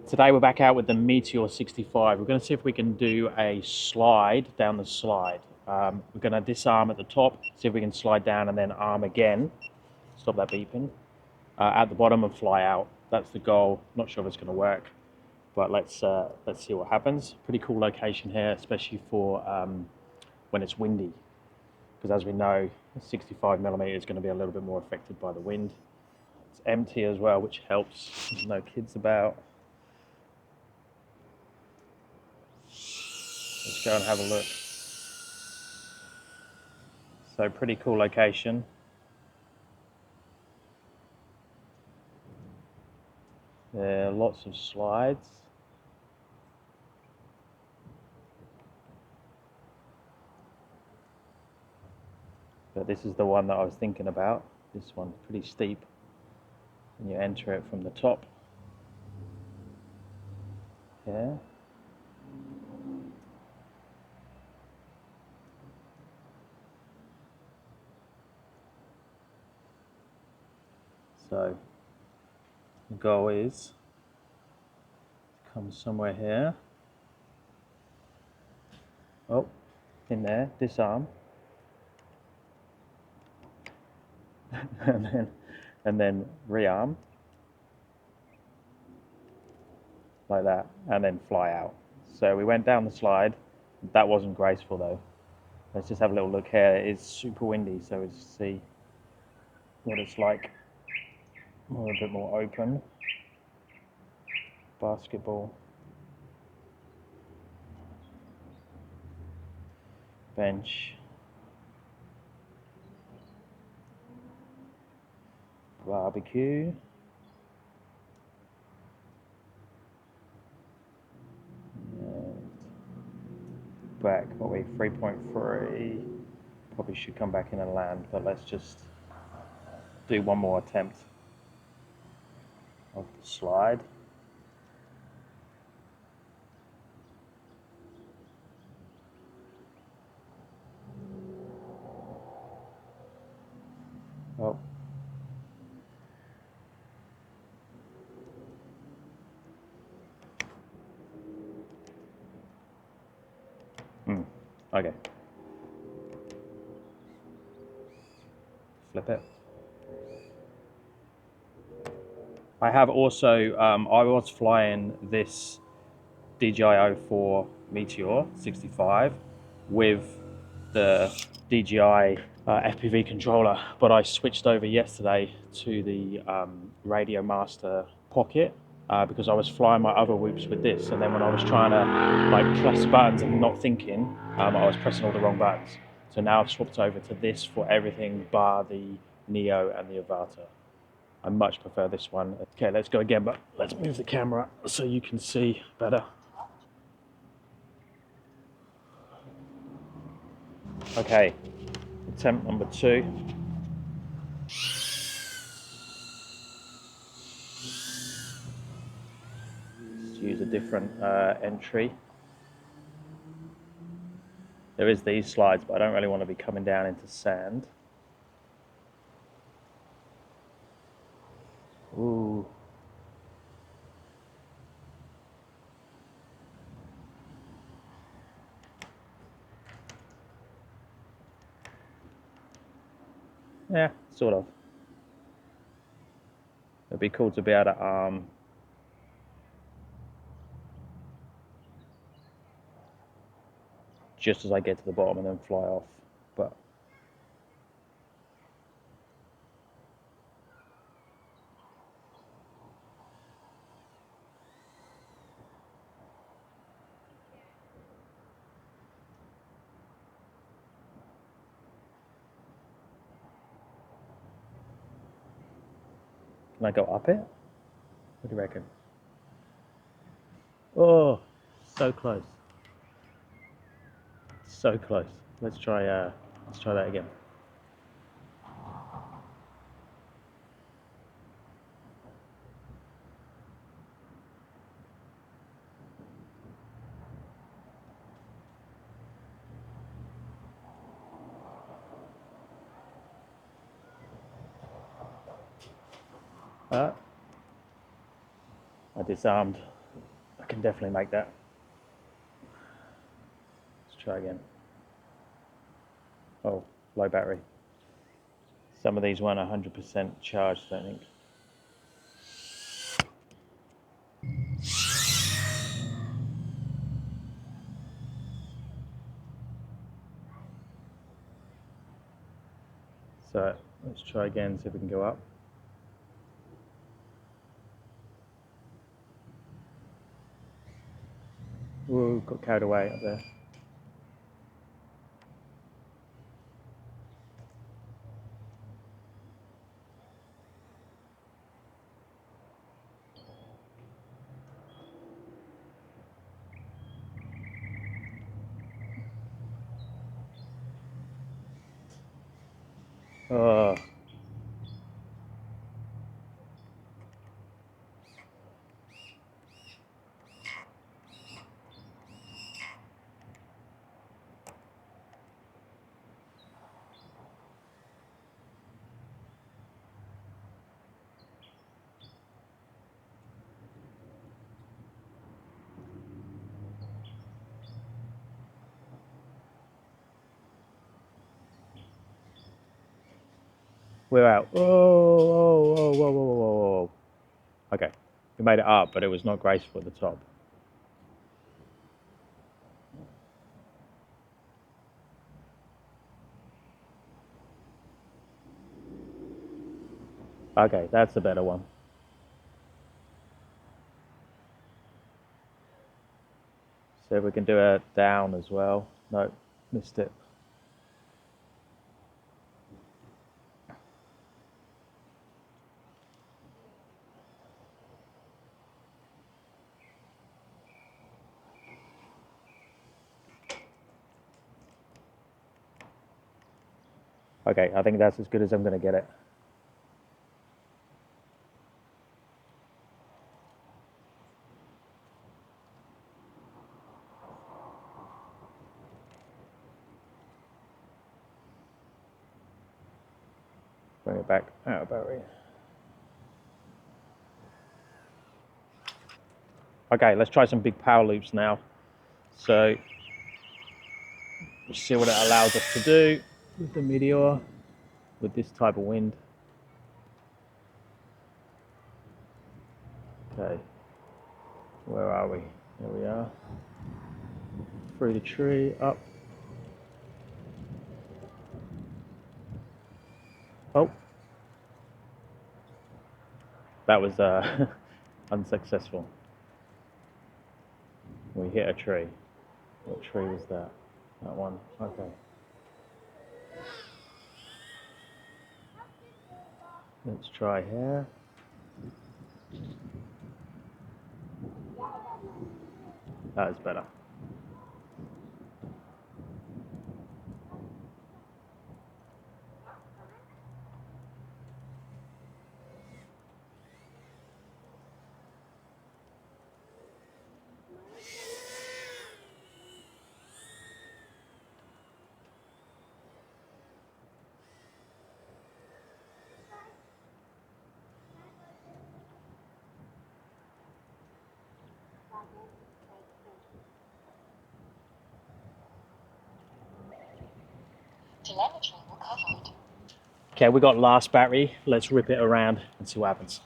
Today we're back out with the Meteor 65. We're going to see if we can do a slide down the slide. We're going to disarm at the top, see if we can slide down and then arm again. Stop that beeping. At the bottom and fly out. That's the goal. Not sure if it's going to work, but let's see what happens. Pretty cool location here, especially for when it's windy, because as we know, 65mm is going to be a little bit more affected by the wind. It's empty as well, which helps. There's no kids about. Let's go and have a look. So pretty cool location. There are lots of slides. But this is the one that I was thinking about. This one's pretty steep. And you enter it from the top. Yeah. So the goal is to come somewhere here. Oh, in there, disarm. and then rearm. Like that, and then fly out. So we went down the slide. That wasn't graceful though. Let's just have a little look here. It's super windy, so let's see what it's like. A bit more open. Basketball. Bench. Barbecue. And back, what are we, 3.3. Probably should come back in and land, but let's just do one more attempt of the slide. Oh. Okay. Flip it. I have also, I was flying this DJI 04 Meteor 65 with the DJI FPV controller, but I switched over yesterday to the Radiomaster Pocket because I was flying my other whoops with this, and then when I was trying to like press buttons and not thinking, I was pressing all the wrong buttons. So now I've swapped over to this for everything bar the Neo and the Avata. I much prefer this one. Okay, let's go again, but let's move the camera so you can see better. Okay, attempt number 2. Let's use a different entry. There is these slides, but I don't really want to be coming down into sand. Ooh. Yeah, sort of. It'd be cool to be able to arm just as I get to the bottom and then fly off, but can I go up it? What do you reckon? Oh, so close. So close. Let's try that again. I disarmed. can definitely make that. Let's try again. Oh, low battery. Some of these weren't 100% charged, I don't think. So let's try again, see if we can go up. Ooh, got carried away up there. Oh. We're out. Whoa, whoa, whoa, whoa, whoa, whoa, whoa. Okay, we made it up, but it was not graceful at the top. Okay, that's a better one. See if we can do it down as well. No, missed it. Okay, I think that's as good as I'm going to get it. Bring it back out of battery. Okay, let's try some big power loops now. So, we'll see what it allows us to do with the Meteor, with this type of wind. Okay, where are we? There we are. Through the tree, up. Oh. That was unsuccessful. We hit a tree. What tree was that? That one. Okay. Let's try here. That is better. Telemetry recovered. Okay, we got last battery. Let's rip it around and see what happens.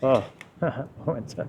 Oh, I went to...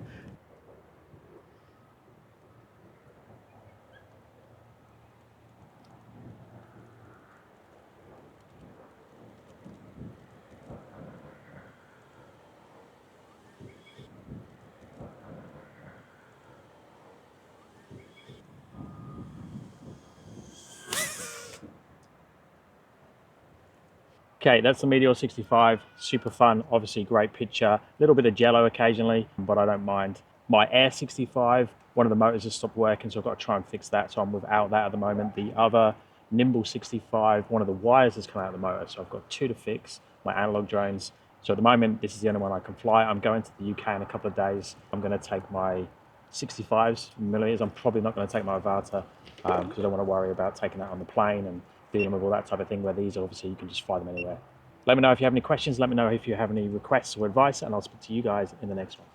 Okay, that's the Meteor 65, super fun, obviously great picture, a little bit of jello occasionally, but I don't mind. My Air 65, one of the motors has stopped working, so I've got to try and fix that, so I'm without that at the moment. The other Nimble 65, one of the wires has come out of the motor, so I've got two to fix, my analog drones. So at the moment, this is the only one I can fly. I'm going to the UK in a couple of days. I'm going to take my 65s millimeters. I'm probably not going to take my Avata because I don't want to worry about taking that on the plane and dealing with all that type of thing, where these obviously you can just fly them anywhere. Let me know if you have any questions. Let me know if you have any requests or advice, and I'll speak to you guys in the next one.